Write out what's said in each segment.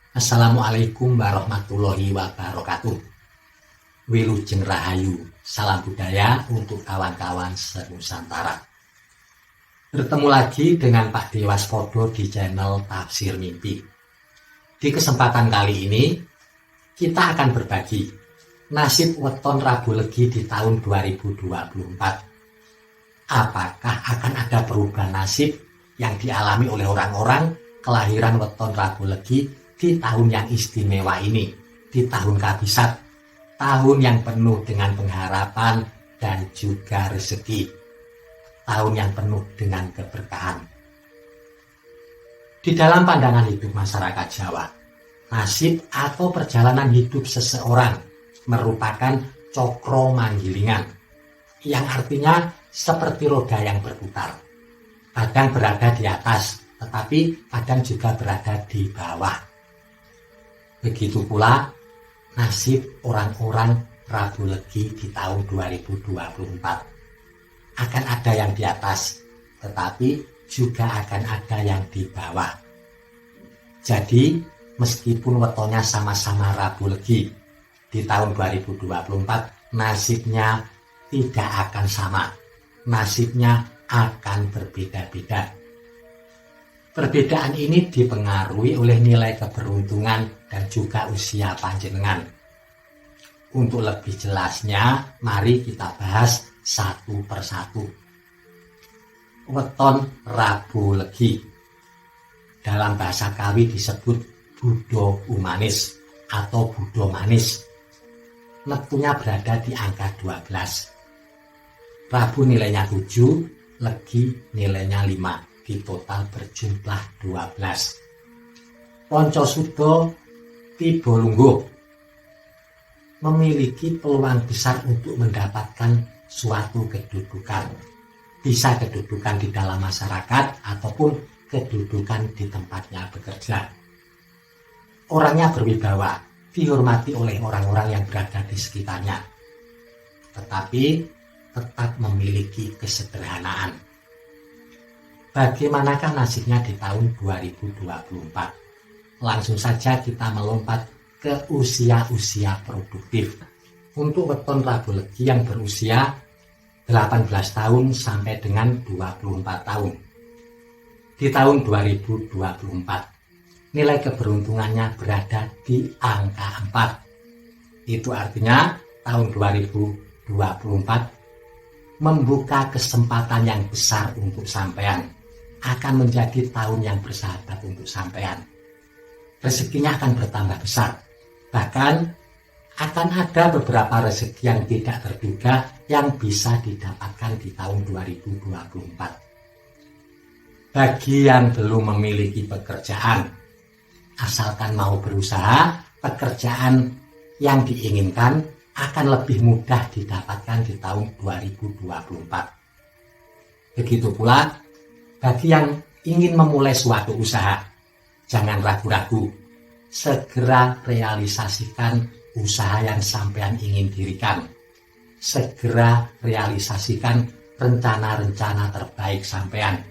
Assalamualaikum warahmatullahi wabarakatuh. Wilujeng Rahayu, salam budaya untuk kawan-kawan senusantara. Bertemu lagi dengan Pak Dewas Podo di channel Tafsir Mimpi. Di kesempatan kali ini, kita akan berbagi nasib weton Rabu Legi di tahun 2024. Apakah akan ada perubahan nasib yang dialami oleh orang-orang kelahiran weton Rabu Legi di tahun yang istimewa ini, di tahun kabisat, tahun yang penuh dengan pengharapan dan juga rezeki, tahun yang penuh dengan keberkahan. Di dalam pandangan hidup masyarakat Jawa, nasib atau perjalanan hidup seseorang merupakan cokro manggilingan, yang artinya seperti roda yang berputar. Kadang berada di atas, tetapi kadang juga berada di bawah. Begitu pula nasib orang-orang Rabu Legi di tahun 2024. Akan ada yang di atas, tetapi juga akan ada yang di bawah. Jadi, meskipun wetonnya sama-sama Rabu Legi di tahun 2024, nasibnya tidak akan sama. Nasibnya akan berbeda-beda. Perbedaan ini dipengaruhi oleh nilai keberuntungan dan juga usia panjenengan. Untuk lebih jelasnya, mari kita bahas satu persatu. Weton Rabu Legi. Dalam bahasa Kawi disebut Budo Umanis atau Budo Manis. Nektunya berada di angka 12. Rabu nilainya 7, Legi nilainya 5. Di total berjumlah 12. Ponco Sudo Tibolunggo memiliki peluang besar untuk mendapatkan suatu kedudukan. Bisa kedudukan di dalam masyarakat ataupun kedudukan di tempatnya bekerja. Orangnya berwibawa, dihormati oleh orang-orang yang berada di sekitarnya. Tetapi tetap memiliki kesederhanaan. Bagaimanakah nasibnya di tahun 2024? Langsung saja kita melompat ke usia-usia produktif. Untuk weton Rabu Legi yang berusia 18 tahun sampai dengan 24 tahun. Di tahun 2024, nilai keberuntungannya berada di angka 4. Itu artinya tahun 2024 membuka kesempatan yang besar untuk sampean. Akan menjadi tahun yang bersahabat untuk sampean. Rezekinya akan bertambah besar. Bahkan akan ada beberapa rezeki yang tidak terduga yang bisa didapatkan di tahun 2024. Bagi yang belum memiliki pekerjaan, asalkan mau berusaha, pekerjaan yang diinginkan akan lebih mudah didapatkan di tahun 2024. Begitu pula bagi yang ingin memulai suatu usaha, jangan ragu-ragu, segera realisasikan usaha yang sampean ingin dirikan. Segera realisasikan rencana-rencana terbaik sampean.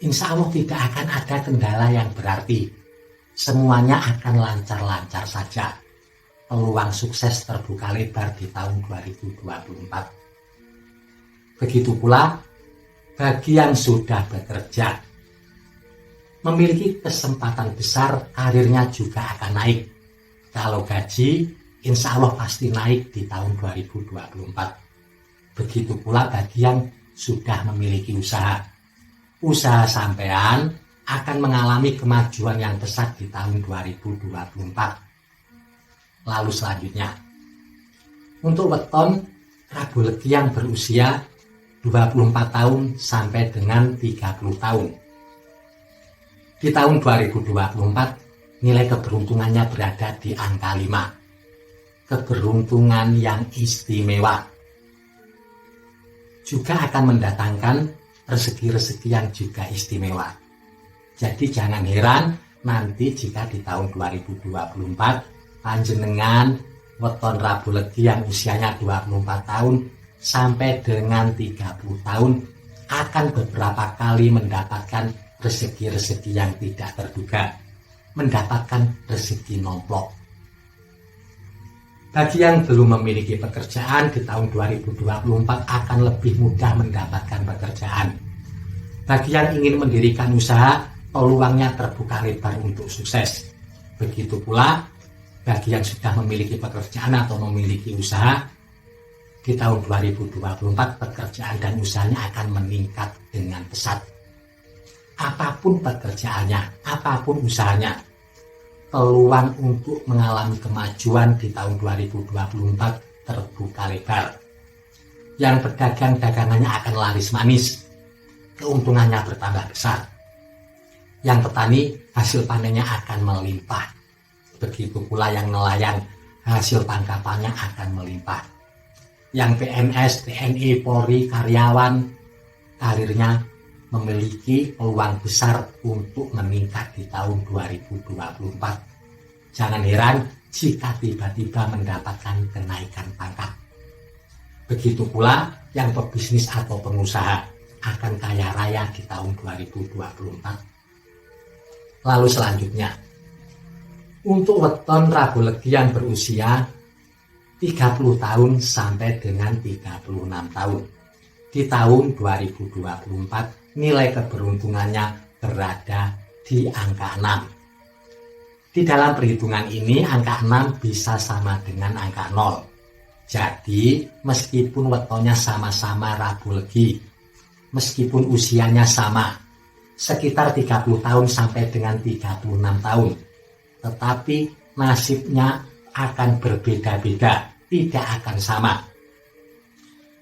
Insya Allah tidak akan ada kendala yang berarti. Semuanya akan lancar-lancar saja. Peluang sukses terbuka lebar di tahun 2024. Begitu pula bagi yang sudah bekerja, memiliki kesempatan besar, karirnya juga akan naik. Kalau gaji, insya Allah pasti naik di tahun 2024. Begitu pula bagi yang sudah memiliki usaha. Usaha sampean akan mengalami kemajuan yang pesat di tahun 2024. Lalu selanjutnya, untuk weton Rabu Legi yang berusia 24 tahun sampai dengan 30 tahun. Di tahun 2024, nilai keberuntungannya berada di angka 5. Keberuntungan yang istimewa. Juga akan mendatangkan rezeki-rezeki yang juga istimewa. Jadi jangan heran nanti jika di tahun 2024, panjenengan weton Rabu Legi yang usianya 24 tahun sampai dengan 30 tahun akan beberapa kali mendapatkan rezeki-rezeki yang tidak terduga. mendapatkan rezeki nomplok. Bagi yang belum memiliki pekerjaan, di tahun 2024 akan lebih mudah mendapatkan pekerjaan. Bagi yang ingin mendirikan usaha, peluangnya terbuka lebar untuk sukses. Begitu pula bagi yang sudah memiliki pekerjaan atau memiliki usaha, di tahun 2024 pekerjaan dan usahanya akan meningkat dengan pesat. Apapun pekerjaannya, apapun usahanya, peluang untuk mengalami kemajuan di tahun 2024 terbuka lebar. Yang berdagang dagangannya akan laris manis, keuntungannya bertambah besar. Yang petani hasil panennya akan melimpah. Begitu pula yang nelayan hasil tangkapannya akan melimpah. Yang PNS, TNI, Polri, karyawan, karirnya memiliki peluang besar untuk meningkat di tahun 2024. Jangan heran jika tiba-tiba mendapatkan kenaikan pangkat. Begitu pula yang pebisnis atau pengusaha akan kaya raya di tahun 2024. Lalu selanjutnya, untuk weton Rabu Legi yang berusia 30 tahun sampai dengan 36 tahun. Di tahun 2024 nilai keberuntungannya berada di angka 6. Di dalam perhitungan ini angka 6 bisa sama dengan angka 0. Jadi meskipun wetonnya sama-sama Rabu Legi, meskipun usianya sama, sekitar 30 tahun sampai dengan 36 tahun, tetapi nasibnya akan berbeda-beda, tidak akan sama.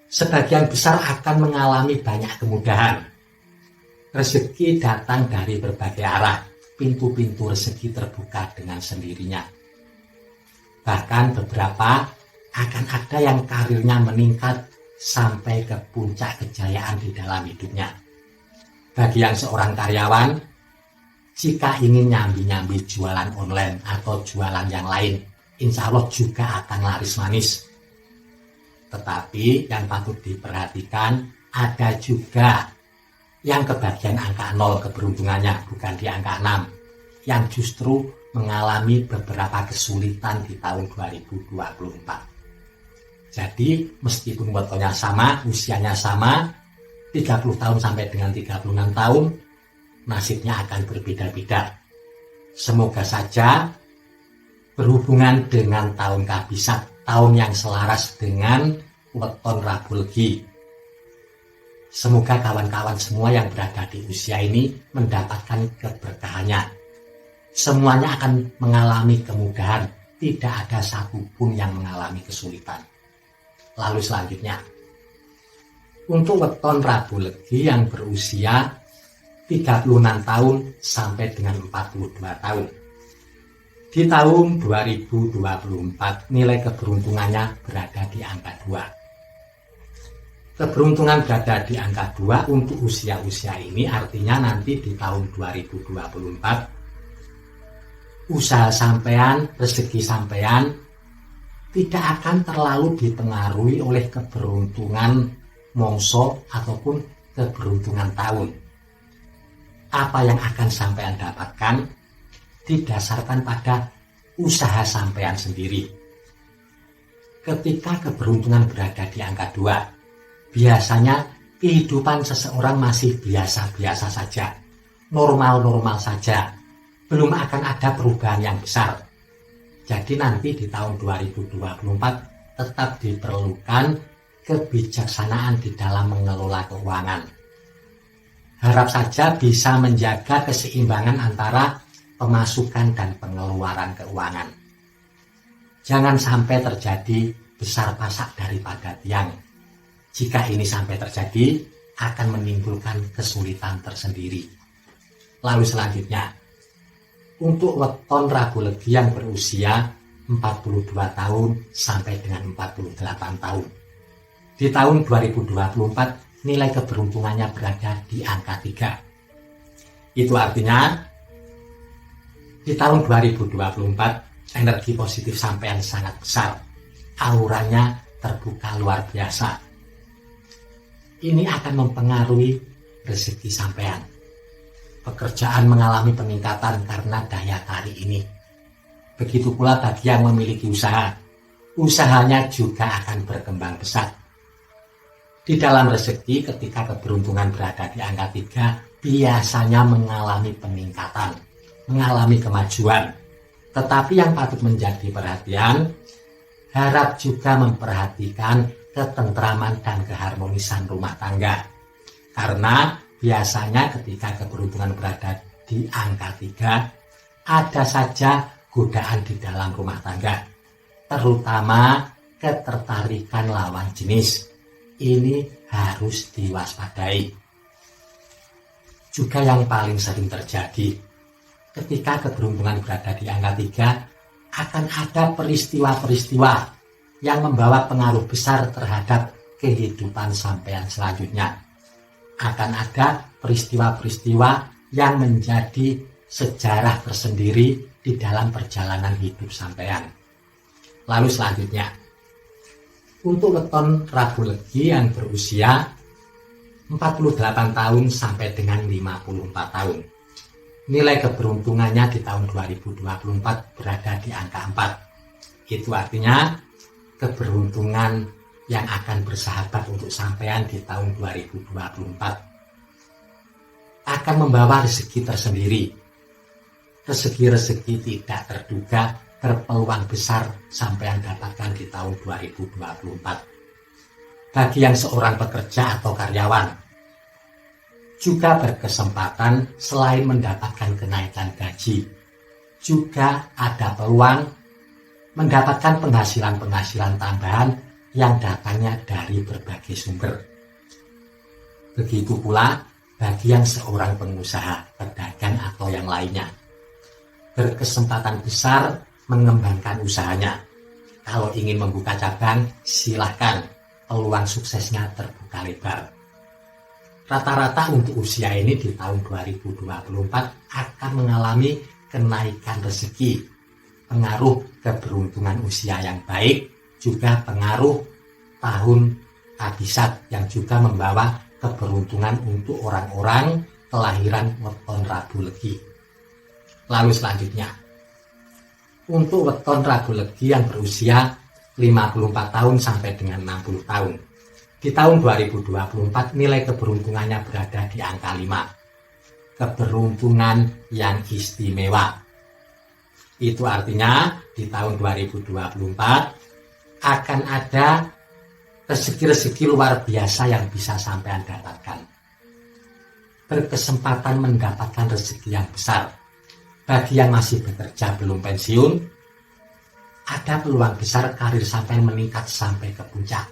Sebagian besar akan mengalami banyak kemudahan. Rezeki datang dari berbagai arah, pintu-pintu rezeki terbuka dengan sendirinya. Bahkan beberapa akan ada yang karirnya meningkat sampai ke puncak kejayaan di dalam hidupnya. Bagi yang seorang karyawan, jika ingin nyambi-nyambi jualan online atau jualan yang lain, insya Allah juga akan laris manis. Tetapi yang patut diperhatikan, ada juga yang kebagian angka 0 keberuntungannya, bukan di angka 6, yang justru mengalami beberapa kesulitan di tahun 2024. Jadi meskipun wetonnya sama, usianya sama, 30 tahun sampai dengan 36 tahun, nasibnya akan berbeda-beda. Semoga saja berhubungan dengan tahun kabisat, tahun yang selaras dengan weton Rabu Legi. Semoga kawan-kawan semua yang berada di usia ini mendapatkan keberkahannya. Semuanya akan mengalami kemudahan, tidak ada satupun yang mengalami kesulitan. Lalu selanjutnya, untuk weton Rabu Legi yang berusia 36 tahun sampai dengan 42 tahun. Di tahun 2024 nilai keberuntungannya berada di angka 2. Keberuntungan berada di angka 2 untuk usia-usia ini artinya nanti di tahun 2024 usaha sampean, rezeki sampean tidak akan terlalu dipengaruhi oleh keberuntungan mongso ataupun keberuntungan tahun. Apa yang akan sampean dapatkan didasarkan pada usaha sampean sendiri. Ketika keberuntungan berada di angka 2, biasanya kehidupan seseorang masih biasa-biasa saja, normal-normal saja, belum akan ada perubahan yang besar. Jadi nanti di tahun 2024 tetap diperlukan kebijaksanaan di dalam mengelola keuangan. Harap saja bisa menjaga keseimbangan antara pemasukan dan pengeluaran keuangan. Jangan sampai terjadi besar pasak daripada tiang. Jika ini sampai terjadi, akan menimbulkan kesulitan tersendiri. Lalu selanjutnya, untuk weton Rabu Legi yang berusia 42 tahun sampai dengan 48 tahun. Di tahun 2024, nilai keberuntungannya berada di angka 3. Itu artinya, di tahun 2024, energi positif sampean sangat besar. Auranya terbuka luar biasa. Ini akan mempengaruhi rezeki sampean. pekerjaan mengalami peningkatan karena daya tarik ini. Begitu pula bagi yang memiliki usaha, usahanya juga akan berkembang pesat. Di dalam rezeki, ketika keberuntungan berada di angka 3, biasanya mengalami peningkatan, mengalami kemajuan. Tetapi yang patut menjadi perhatian, harap juga memperhatikan ketentraman dan keharmonisan rumah tangga. Karena biasanya ketika keberuntungan berada di angka 3, ada saja godaan di dalam rumah tangga, terutama ketertarikan lawan jenis. Ini harus diwaspadai. Juga yang paling sering terjadi, ketika keberuntungan berada di angka 3, akan ada peristiwa-peristiwa yang membawa pengaruh besar terhadap kehidupan sampean selanjutnya. Akan ada peristiwa-peristiwa yang menjadi sejarah tersendiri di dalam perjalanan hidup sampean. Lalu selanjutnya, untuk weton Rabu Legi yang berusia 48 tahun sampai dengan 54 tahun. Nilai keberuntungannya di tahun 2024 berada di angka 4. Itu artinya keberuntungan yang akan bersahabat untuk sampean di tahun 2024 akan membawa rezeki tersendiri. Rezeki-rezeki tidak terduga berpeluang besar sampean dapatkan di tahun 2024. Bagi yang seorang pekerja atau karyawan, juga berkesempatan selain mendapatkan kenaikan gaji, juga ada peluang mendapatkan penghasilan-penghasilan tambahan yang datangnya dari berbagai sumber. Begitu pula bagi yang seorang pengusaha, pedagang atau yang lainnya, berkesempatan besar mengembangkan usahanya. Kalau ingin membuka cabang, silahkan, peluang suksesnya terbuka lebar. Rata-rata untuk usia ini di tahun 2024 akan mengalami kenaikan rezeki, pengaruh keberuntungan usia yang baik, juga pengaruh tahun kabisat yang juga membawa keberuntungan untuk orang-orang kelahiran weton Rabu Legi. Lalu selanjutnya, untuk weton Rabu Legi yang berusia 54 tahun sampai dengan 60 tahun. Di tahun 2024 nilai keberuntungannya berada di angka 5. Keberuntungan yang istimewa. Itu artinya di tahun 2024 akan ada rezeki-rezeki luar biasa yang bisa sampean dapatkan. Berkesempatan mendapatkan rezeki yang besar. Bagi yang masih bekerja belum pensiun, ada peluang besar karir sampean meningkat sampai ke puncak.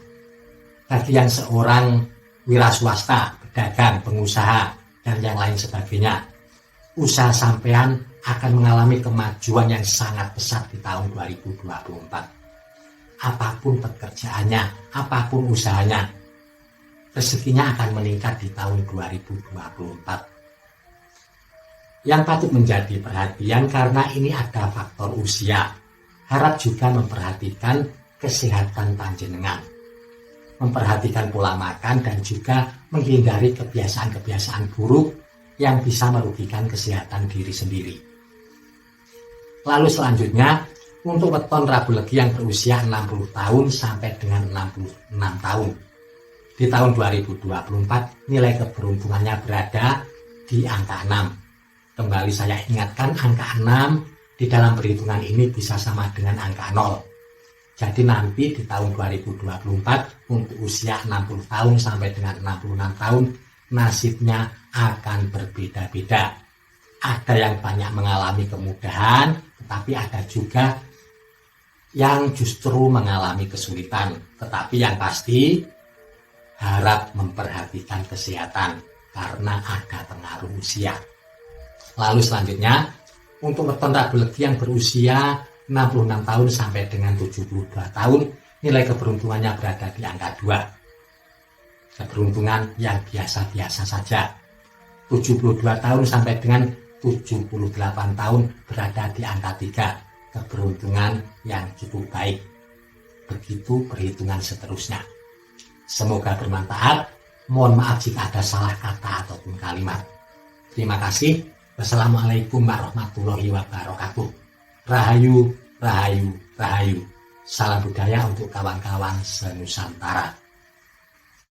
Bagi yang seorang wira swasta, pedagang, pengusaha, dan yang lain sebagainya, usaha sampean akan mengalami kemajuan yang sangat pesat di tahun 2024. Apapun pekerjaannya, apapun usahanya, rezekinya akan meningkat di tahun 2024. Yang patut menjadi perhatian karena ini ada faktor usia. Harap juga memperhatikan kesehatan panjenengan, memperhatikan pola makan dan juga menghindari kebiasaan-kebiasaan buruk yang bisa merugikan kesehatan diri sendiri. Lalu selanjutnya, untuk weton Rabu Legi yang berusia 60 tahun sampai dengan 66 tahun. Di tahun 2024 nilai keberuntungannya berada di angka 6. Kembali saya ingatkan, angka 6 di dalam perhitungan ini bisa sama dengan angka 0. Jadi nanti di tahun 2024 untuk usia 60 tahun sampai dengan 66 tahun nasibnya akan berbeda-beda. Ada yang banyak mengalami kemudahan, tetapi ada juga yang justru mengalami kesulitan. Tetapi yang pasti harap memperhatikan kesehatan karena ada pengaruh usia. Lalu selanjutnya, untuk weton Rabu Legi yang berusia 66 tahun sampai dengan 72 tahun, nilai keberuntungannya berada di angka 2. Keberuntungan yang biasa-biasa saja. 72 tahun sampai dengan 78 tahun berada di angka 3. Keberuntungan yang cukup baik. Begitu perhitungan seterusnya. Semoga bermanfaat. Mohon maaf jika ada salah kata ataupun kalimat. Terima kasih. Wassalamualaikum warahmatullahi wabarakatuh. Rahayu, rahayu, rahayu. Salam budaya untuk kawan-kawan senusantara.